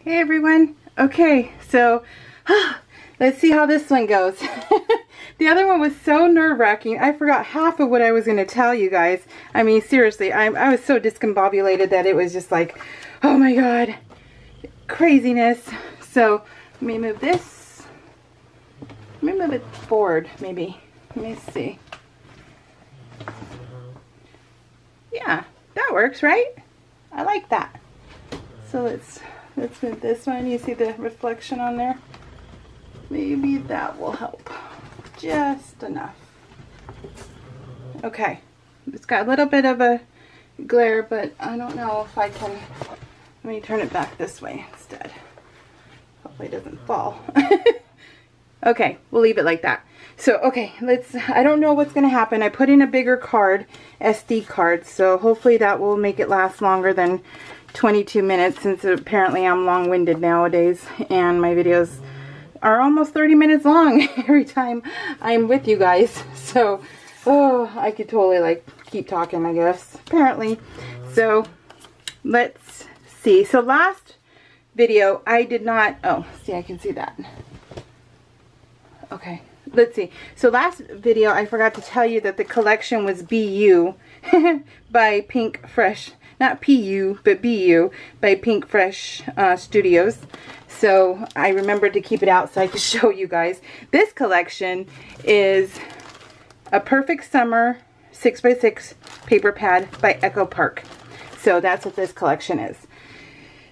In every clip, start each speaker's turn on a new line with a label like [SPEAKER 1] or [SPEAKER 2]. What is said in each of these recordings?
[SPEAKER 1] Hey everyone. Okay, so let's see how this one goes. The other one was so nerve-wracking. I forgot half of what I was going to tell you guys. I mean, seriously, I was so discombobulated that it was just like, oh my god, craziness. So let me move this. Let me move it forward, maybe. Let me see. Yeah, that works, right? I like that. So let's move this one. You see the reflection on there? Maybe that will help. Just enough. Okay. It's got a little bit of a glare, but I don't know if I can. Let me turn it back this way instead. Hopefully it doesn't fall. Okay, we'll leave it like that. So, okay, I don't know what's going to happen. I put in a bigger card, SD card, so hopefully that will make it last longer than 22 minutes, since apparently I'm long-winded nowadays, and my videos are almost 30 minutes long every time I'm with you guys. So, oh, I could totally, like, keep talking, I guess, apparently. So, let's see. So, last video, I did not, oh, see, I can see that. Okay, let's see. So last video I forgot to tell you that the collection was BU by Pink Fresh, not PU, but BU by Pink Fresh Studios. So I remembered to keep it out so I could show you guys. This collection is a Perfect Summer 6x6 paper pad by Echo Park. So that's what this collection is.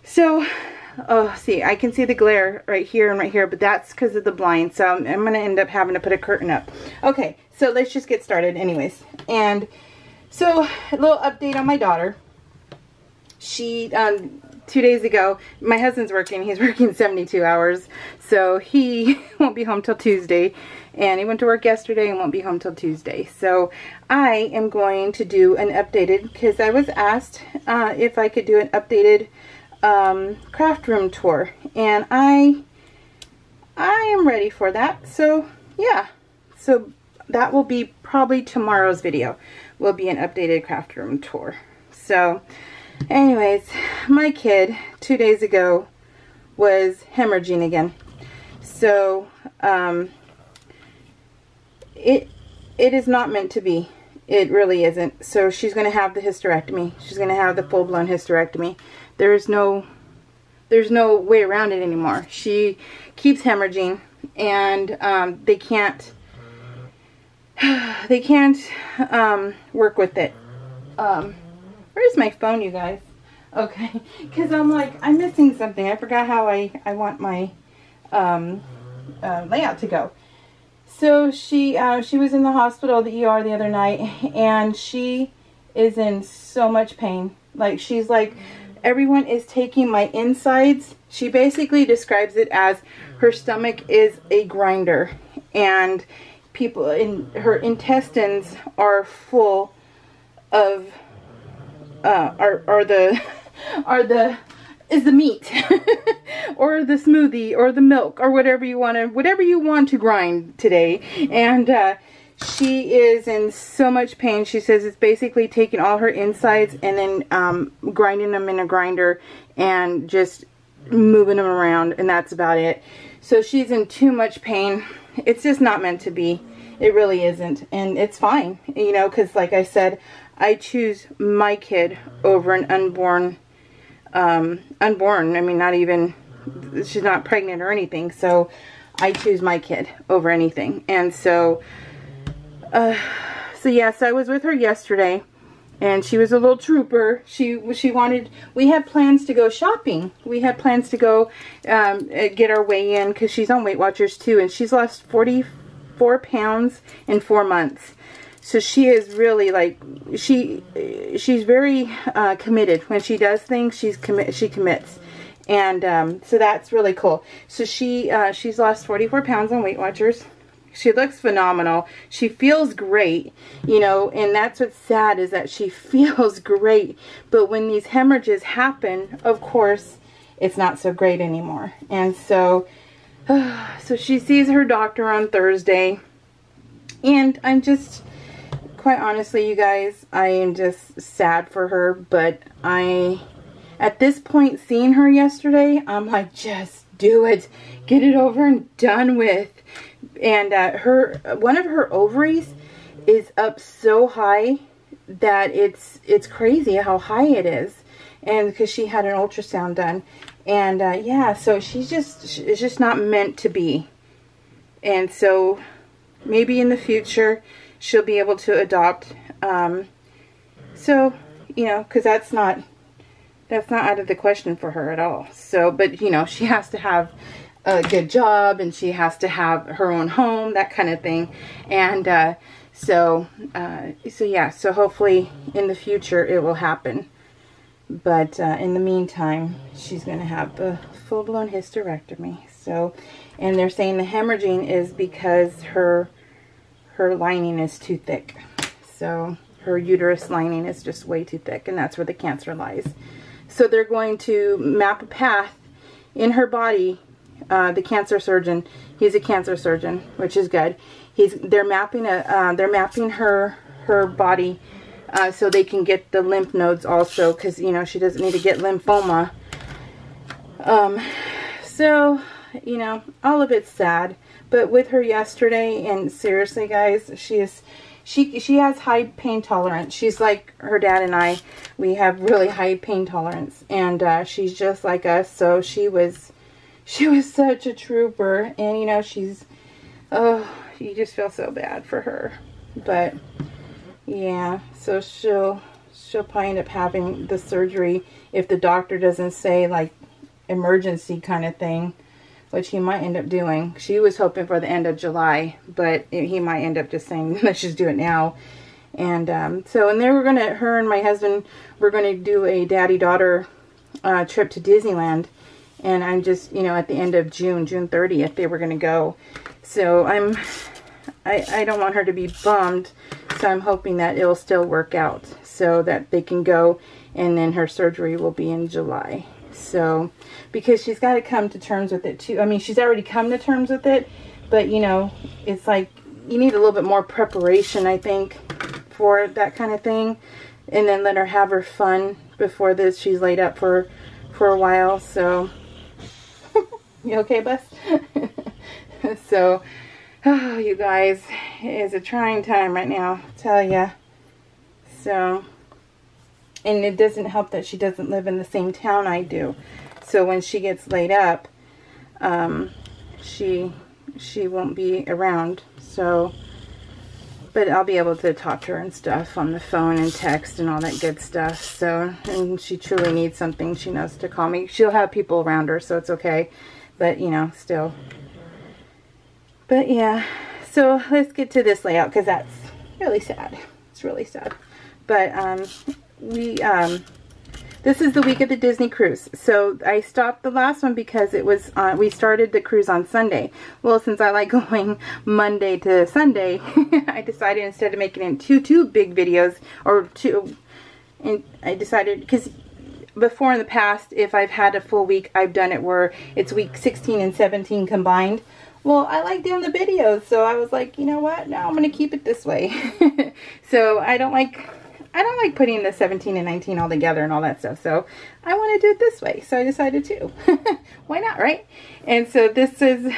[SPEAKER 1] So oh, see, I can see the glare right here and right here, but that's because of the blind, so I'm going to end up having to put a curtain up. Okay, so let's just get started anyways. And so, a little update on my daughter. She, 2 days ago, my husband's working. He's working 72 hours, so he won't be home till Tuesday. And he went to work yesterday and won't be home till Tuesday. So, I am going to do an updated, because I was asked if I could do an updated craft room tour, and I am ready for that. So yeah, so that will be probably tomorrow's video, will be an updated craft room tour. So anyways, my kid 2 days ago was hemorrhaging again. So it is not meant to be. It really isn't. So she's going to have the hysterectomy. She's going to have the full-blown hysterectomy. There's no way around it anymore. She keeps hemorrhaging, and they can't work with it. Where's my phone, you guys? Okay, because I'm like, I'm missing something. I forgot how I want my layout to go. So she was in the hospital, the ER, the other night, and she is in so much pain. Like, she's like, everyone is taking my insides. She basically describes it as her stomach is a grinder, and people in her intestines are full of is the meat or the smoothie or the milk or whatever you want to grind today. And she is in so much pain. She says it's basically taking all her insides and then grinding them in a grinder and just moving them around, and that's about it. So she's in too much pain. It's just not meant to be. It really isn't. And it's fine, you know, because like I said, I choose my kid over an unborn, I mean, not even, she's not pregnant or anything. So I choose my kid over anything. And so yes, I was with her yesterday, and she was a little trooper. She wanted, we had plans to go shopping. We had plans to go get our weigh in, because she's on Weight Watchers too, and she's lost 44 pounds in 4 months. So she is really, like, she's very committed. When she does things, she commits. And so that's really cool. So she's lost 44 pounds on Weight Watchers. She looks phenomenal. She feels great, you know, and that's what's sad, is that she feels great. But when these hemorrhages happen, of course, it's not so great anymore. And so, so she sees her doctor on Thursday. And I'm just, quite honestly, you guys, I am just sad for her. But at this point, seeing her yesterday, I'm like, just do it. Get it over and done with. And one of her ovaries is up so high that it's crazy how high it is. And because she had an ultrasound done. And yeah, so it's just not meant to be. And so maybe in the future she'll be able to adopt. So, you know, because that's not out of the question for her at all. So, but you know, she has to have a good job and she has to have her own home, that kind of thing. And so yeah, so hopefully in the future it will happen. But in the meantime, she's going to have a full-blown hysterectomy. So, and they're saying the hemorrhaging is because her lining is too thick. So her uterus lining is just way too thick, and that's where the cancer lies. So they're going to map a path in her body. The cancer surgeon, he's a cancer surgeon, which is good. They're mapping her body so they can get the lymph nodes also, because you know she doesn't need to get lymphoma. So you know, all of it's sad. But with her yesterday, and seriously guys, she has high pain tolerance. She's like her dad and I. We have really high pain tolerance, and she's just like us. So she was such a trooper, and you know, you just feel so bad for her. But yeah, so she'll probably end up having the surgery if the doctor doesn't say like emergency kind of thing, which he might end up doing. She was hoping for the end of July, but he might end up just saying, let's just do it now. And so, and then her and my husband, we're going to do a daddy-daughter trip to Disneyland. And I'm just, you know, at the end of June 30th, they were going to go. So I don't want her to be bummed. So I'm hoping that it'll still work out so that they can go, and then her surgery will be in July. So, because she's got to come to terms with it too. I mean, she's already come to terms with it, but you know, it's like you need a little bit more preparation, I think, for that kind of thing. And then let her have her fun before this. She's laid up for a while. So, you okay, Bus? So, oh, you guys, it is a trying time right now, I'll tell ya. So, and it doesn't help that she doesn't live in the same town I do. So when she gets laid up, she won't be around. So, but I'll be able to talk to her and stuff on the phone and text and all that good stuff. So, and she truly needs something, she knows to call me. She'll have people around her, so it's okay. But, you know, still. But, yeah. So, let's get to this layout, because that's really sad. It's really sad. But, this is the week of the Disney cruise. So I stopped the last one because it was, we started the cruise on Sunday. Well, since I like going Monday to Sunday, I decided instead of making it two big videos, and I decided, because before in the past, if I've had a full week, I've done it where it's week 16 and 17 combined. Well, I like doing the videos, so I was like, you know what? No, I'm going to keep it this way. So I don't like putting the 17 and 19 all together and all that stuff. So I want to do it this way. So I decided to. Why not, right? And so this is,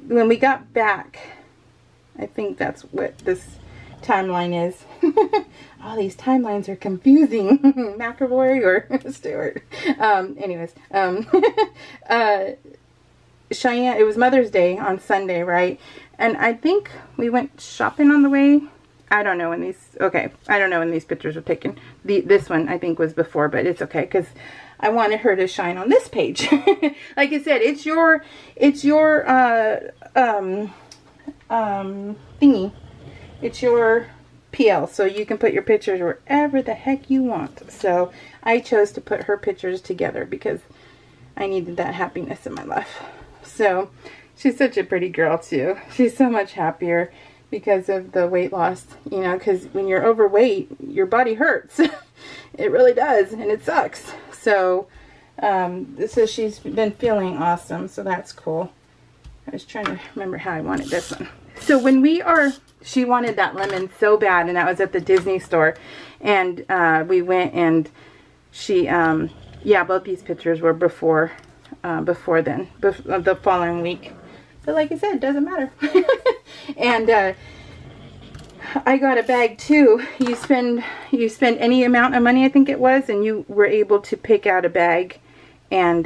[SPEAKER 1] when we got back, I think that's what this timeline is. All these timelines are confusing. McAvoy or Stewart. Anyways, Cheyenne, it was Mother's Day on Sunday, right? And I think we went shopping on the way. I don't know when these, okay, I don't know when these pictures were taken. This one I think was before, but it's okay, because I wanted her to shine on this page. Like I said, it's your thingy. It's your PL, so you can put your pictures wherever the heck you want. So I chose to put her pictures together because I needed that happiness in my life. So she's such a pretty girl too. She's so much happier because of the weight loss, you know, because when you're overweight, your body hurts. It really does, and it sucks. So, so she's been feeling awesome, so that's cool. I was trying to remember how I wanted this one. So when she wanted that lemon so bad, and that was at the Disney store, and we went and she, yeah, both these pictures were before then, the following week. But like I said, it doesn't matter. And I got a bag too. You spend any amount of money, I think it was, and you were able to pick out a bag. And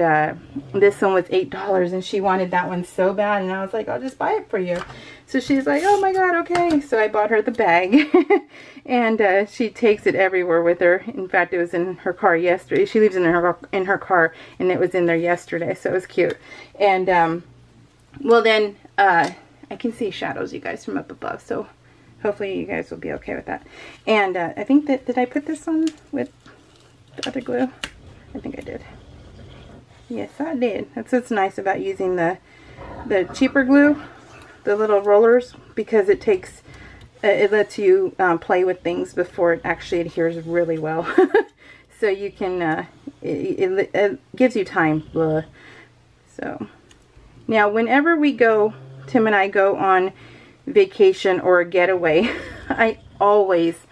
[SPEAKER 1] this one was $8, and she wanted that one so bad, and I was like, I'll just buy it for you. So she's like, oh my god, okay. So I bought her the bag. And she takes it everywhere with her. In fact, it was in her car yesterday. She leaves in her car, and it was in there yesterday, so it was cute. And well then, I can see shadows, you guys, from up above, so hopefully you guys will be okay with that. And I think that, did I put this on with the other glue? I think I did. Yes, I did. That's what's nice about using the cheaper glue, the little rollers, because it takes, it lets you play with things before it actually adheres really well. So you can, it gives you time. Blah. So now whenever we go, Tim and I go on vacation or a getaway, I always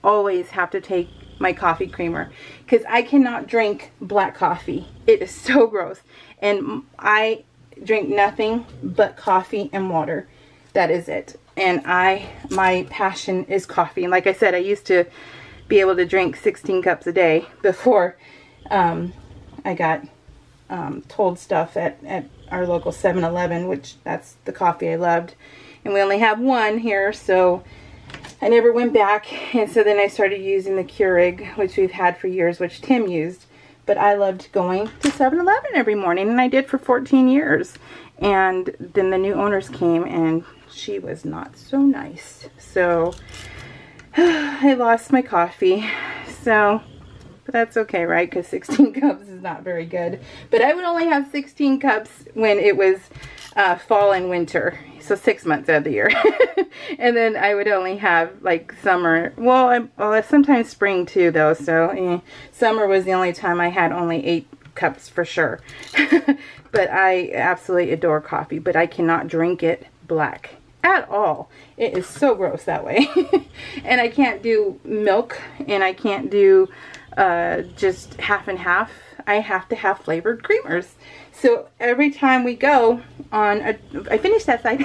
[SPEAKER 1] have to take my coffee creamer, because I cannot drink black coffee. It is so gross, and I drink nothing but coffee and water. That is it. And my passion is coffee. And like I said, I used to be able to drink 16 cups a day before I got told stuff at our local 7-Eleven, which that's the coffee I loved, and we only have one here, so I never went back. And so then I started using the Keurig, which we've had for years, which Tim used. But I loved going to 7-Eleven every morning, and I did for 14 years. And then the new owners came, and she was not so nice. So I lost my coffee. So, but that's okay, right? Because 16 cups is not very good. But I would only have 16 cups when it was fall and winter. So 6 months out of the year. And then I would only have like summer. Well, sometimes spring too, though. So summer was the only time I had only 8 cups for sure. But I absolutely adore coffee. But I cannot drink it black at all. It is so gross that way. And I can't do milk. And I can't do just half and half. I have to have flavored creamers. So every time we go on I finished that side.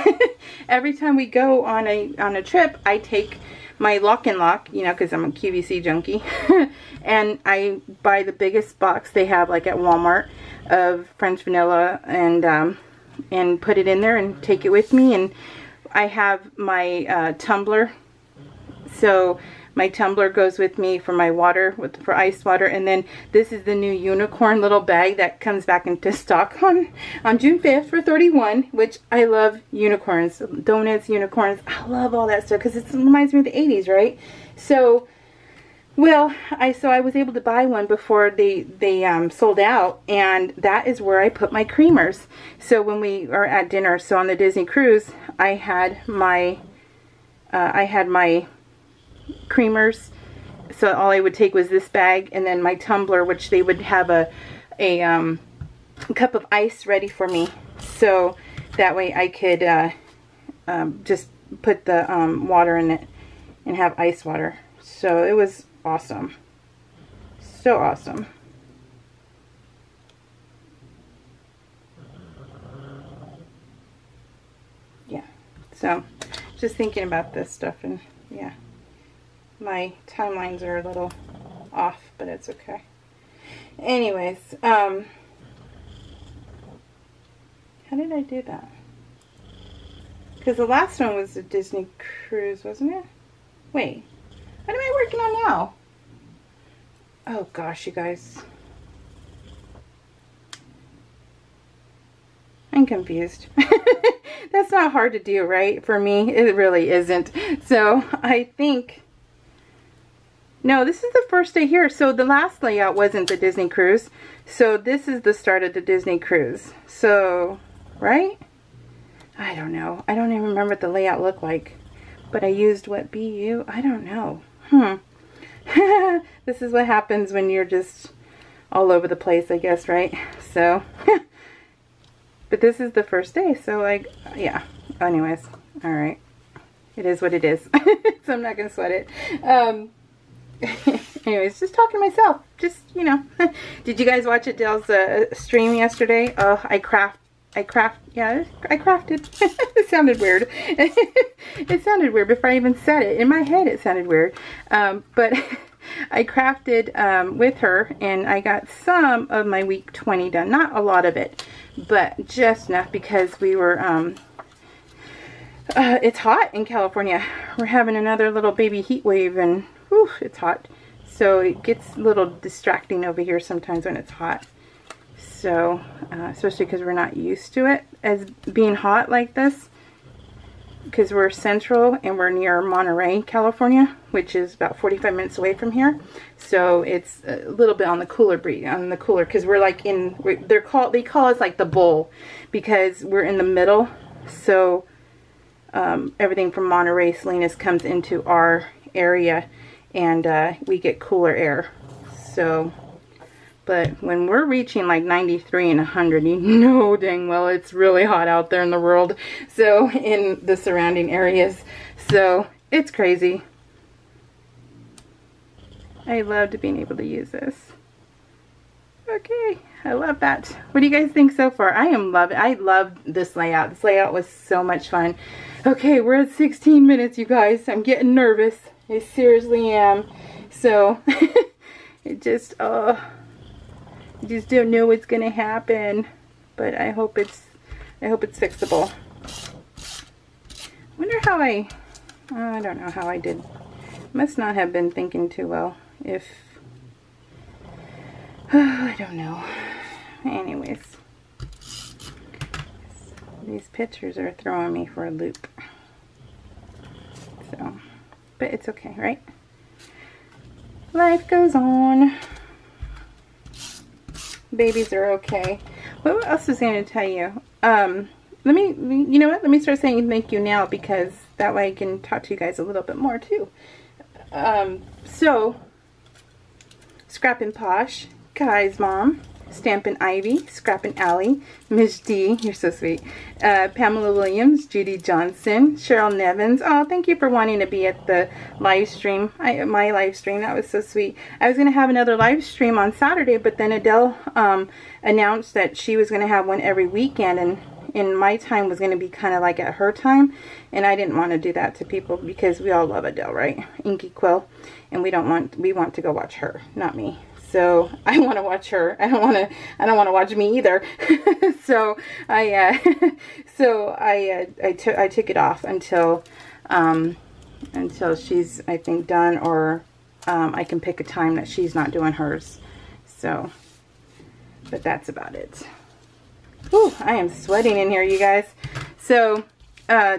[SPEAKER 1] Every time we go on a trip, I take my Lock and Lock, you know, because I'm a QVC junkie, and I buy the biggest box they have, like at Walmart, of French vanilla, and put it in there and take it with me. And I have my tumbler, so my tumbler goes with me for my water, for ice water. And then this is the new unicorn little bag that comes back into stock on June 5th for $31, which I love unicorns, donuts, unicorns. I love all that stuff because it reminds me of the 80s, right? So, well, I was able to buy one before they sold out, and that is where I put my creamers. So when we are at dinner, so on the Disney cruise, I had my creamers, so all I would take was this bag, and then my tumbler, which they would have a cup of ice ready for me, so that way I could just put the water in it and have ice water. So it was awesome, so awesome. Yeah, so just thinking about this stuff, and yeah, my timelines are a little off, but it's okay. Anyways, how did I do that? Because the last one was a Disney cruise, wasn't it? Wait, what am I working on now? Oh gosh, you guys. I'm confused. That's not hard to do, right? For me, it really isn't. So I think, no, this is the first day here. So the last layout wasn't the Disney cruise. So this is the start of the Disney cruise. So, right? I don't know. I don't even remember what the layout looked like. But I used what, BU? I don't know. This is what happens when you're just all over the place, I guess, right? So, but this is the first day. So, like, yeah. Anyways, all right. It is what it is. So I'm not going to sweat it. Anyways, just talking to myself. Just, you know. Did you guys watch Adele's stream yesterday? Oh, I crafted. It sounded weird. It sounded weird before I even said it. In my head, it sounded weird. But I crafted with her, and I got some of my week 20 done. Not a lot of it, but just enough because we were, it's hot in California. We're having another little baby heat wave, and whew, it's hot. So it gets a little distracting over here sometimes when it's hot. So, especially because we're not used to it as being hot like this. Because we're central and we're near Monterey, California, which is about 45 minutes away from here. So it's a little bit on the cooler because we're like they call us like the bowl because we're in the middle. So everything from Monterey, Salinas comes into our area, and we get cooler air. So, but when we're reaching like 93 and 100, you know dang well it's really hot out there in the world. So, in the surrounding areas. So, it's crazy. I loved being able to use this. Okay, I love that. What do you guys think so far? I love this layout. This layout was so much fun. Okay, we're at 16 minutes, you guys. I'm getting nervous. I seriously am. So, it just, I just don't know what's gonna happen. But I hope it's fixable. I wonder how I don't know how I did. Must not have been thinking too well. I don't know. Anyways. These pictures are throwing me for a loop. So, but it's okay, right? Life goes on. Babies are okay. What else was I going to tell you? You know what? Let me start saying thank you now, because that way I can talk to you guys a little bit more too. So, Scrappin' Posh, Kai's mom, Stampin' Ivy, Scrappin' Alley, Miss D, you're so sweet, Pamela Williams, Judy Johnson, Cheryl Nevins. Oh, thank you for wanting to be at the live stream, my live stream. That was so sweet. I was going to have another live stream on Saturday, but then Adele announced that she was going to have one every weekend, and my time was going to be kind of like at her time, and I didn't want to do that to people because we all love Adele, right? Inky Quill, and we want to go watch her, not me. So I want to watch her. I don't want to watch me either. So I took it off until she's, I think, done, or I can pick a time that she's not doing hers. So, but that's about it. Whew, I am sweating in here, you guys. So, yeah,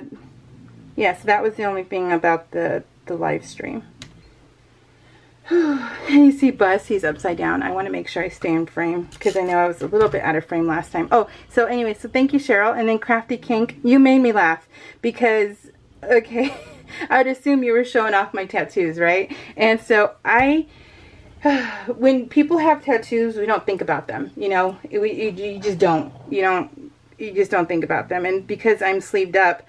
[SPEAKER 1] so that was the only thing about the live stream. You see Buzz, he's upside down. I want to make sure I stay in frame because I know I was a little bit out of frame last time. Oh, so anyway, so thank you, Cheryl. And then Crafty Kink, you made me laugh because, okay, I'd assume you were showing off my tattoos, right? And so when people have tattoos, we don't think about them, you know, you just don't, you just don't think about them. And because I'm sleeved up,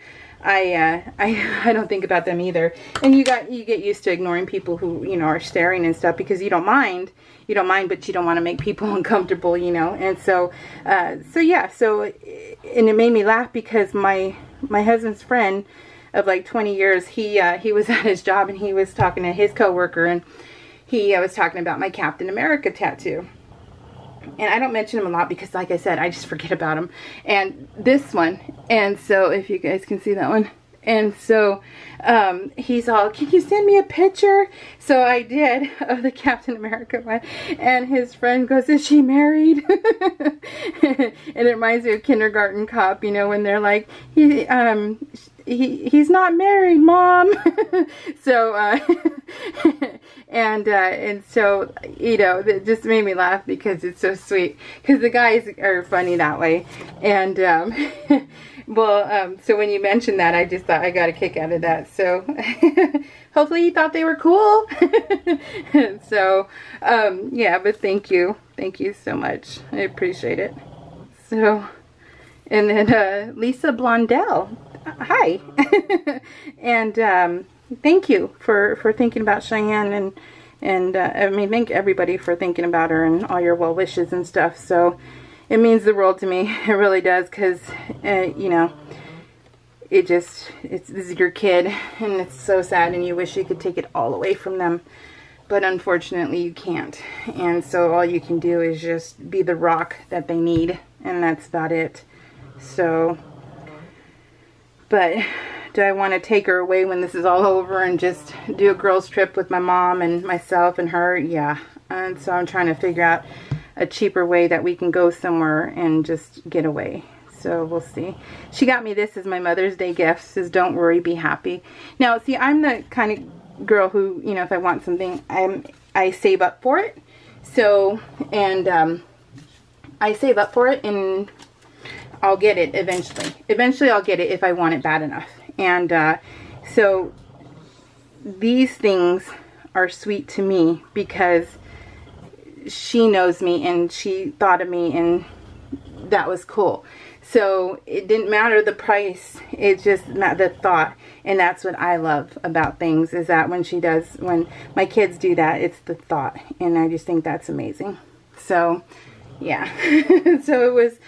[SPEAKER 1] I don't think about them either. And you get used to ignoring people who, you know, are staring and stuff because you don't mind, but you don't want to make people uncomfortable, you know. And so, yeah, and it made me laugh because my husband's friend of like 20 years, he was at his job and he was talking to his coworker, and he was talking about my Captain America tattoo. And I don't mention him a lot because, like I said, I just forget about him. And this one, and so if you guys can see that one. And so he's all, can you send me a picture? So I did, of the Captain America one. And his friend goes, is she married? And it reminds me of Kindergarten Cop, you know, when they're like, he's not married, Mom. So, and so, you know, it just made me laugh because it's so sweet. Because the guys are funny that way. And, well, so when you mentioned that, I just thought I got a kick out of that. So, hopefully you thought they were cool. So, yeah, but thank you. Thank you so much. I appreciate it. So, and then, Lisa Blondell. Hi. And, thank you for thinking about Cheyenne And I mean, thank everybody for thinking about her and all your well wishes and stuff. So it means the world to me. It really does, because, you know, this is your kid, and it's so sad, and you wish you could take it all away from them. But unfortunately, you can't. And so all you can do is just be the rock that they need, and that's about it. So, but do I want to take her away when this is all over and just do a girls trip with my mom and myself and her? Yeah. And so I'm trying to figure out a cheaper way that we can go somewhere and just get away. So we'll see. She got me this as my Mother's Day gift. Says, don't worry, be happy. Now, see, I'm the kind of girl who, you know, if I want something, I save up for it. So, and I save up for it, and I'll get it eventually. Eventually I'll get it if I want it bad enough. And so these things are sweet to me because she knows me and she thought of me, and that was cool. So it didn't matter the price, it's just not the thought. And that's what I love about things, is that when my kids do that, it's the thought. And I just think that's amazing. So yeah. So it's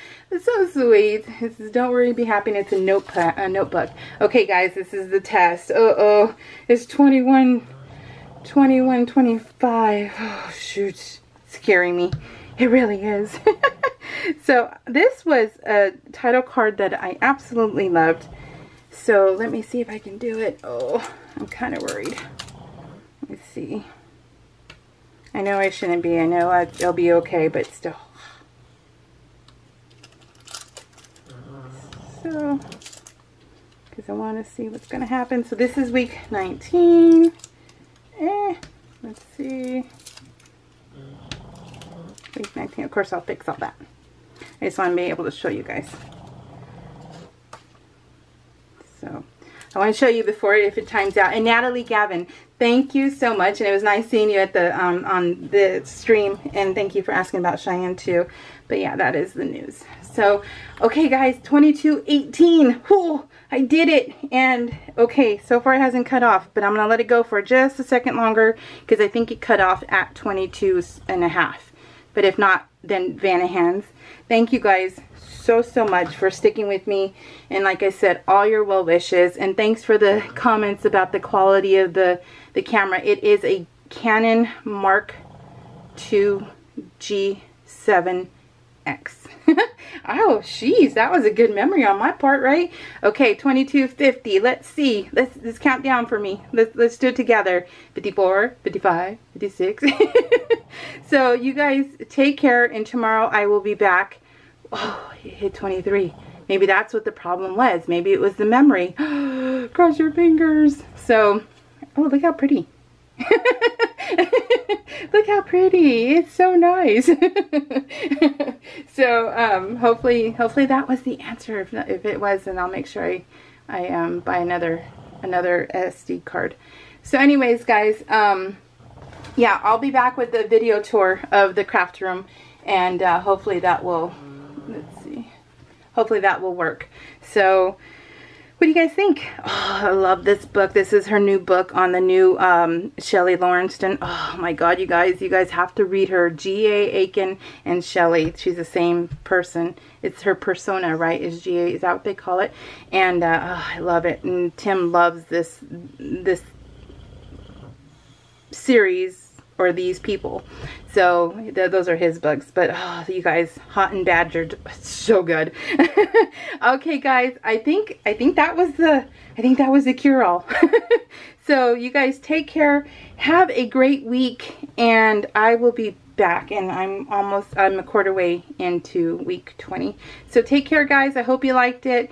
[SPEAKER 1] so sweet. It says, don't worry, be happy. And it's a notebook. Okay guys, this is the test. It's 21, 25. Oh shoot, scaring me. It really is. So this was a title card that I absolutely loved. So let me see if I can do it. Oh, I'm kind of worried. Let me see. I know I shouldn't be. I know it'll be okay, but still. So, because I want to see what's going to happen. So this is week 19. Let's see. Week 19. Of course, I'll fix all that. I just want to be able to show you guys. So I want to show you before if it times out. And Natalie Gavin, thank you so much. And it was nice seeing you at the on the stream. And thank you for asking about Cheyenne too. But yeah, that is the news. So okay guys, 22:18. Whew, I did it. And okay, so far it hasn't cut off, but I'm gonna let it go for just a second longer because I think it cut off at 22.5. But if not, then Vanahans. Thank you guys so much for sticking with me, and like I said, all your well wishes, and thanks for the comments about the quality of the camera. It is a Canon Mark II G7X. Oh jeez, that was a good memory on my part, right? Okay, 22:50. Let's see, let's count down for me. Let's do it together. 54, 55, 56. So you guys take care, and tomorrow I will be back. Oh, it hit 23. Maybe that's what the problem was. Maybe it was the memory. Cross your fingers. So, oh, look how pretty. Look how pretty. It's so nice. So, hopefully that was the answer. If it was, then I'll make sure I buy another SD card. So anyways, guys, yeah, I'll be back with the video tour of the craft room, and hopefully that will, let's see, hopefully that will work. So what do you guys think? Oh, I love this book. This is her new book on the new Shelley Lawrenston. Oh my god, you guys have to read her. G.A. Aiken and Shelley. She's the same person. It's her persona, right? Is G.A. is that what they call it? And oh, I love it. And Tim loves this series, or these people. So those are his books. But oh, you guys, Hot and Badgered, so good. Okay guys, I think that was the cure-all. So you guys take care, have a great week, and I will be back, and I'm a quarter way into week 20. So take care guys, I hope you liked it.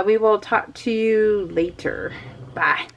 [SPEAKER 1] We will talk to you later. Bye.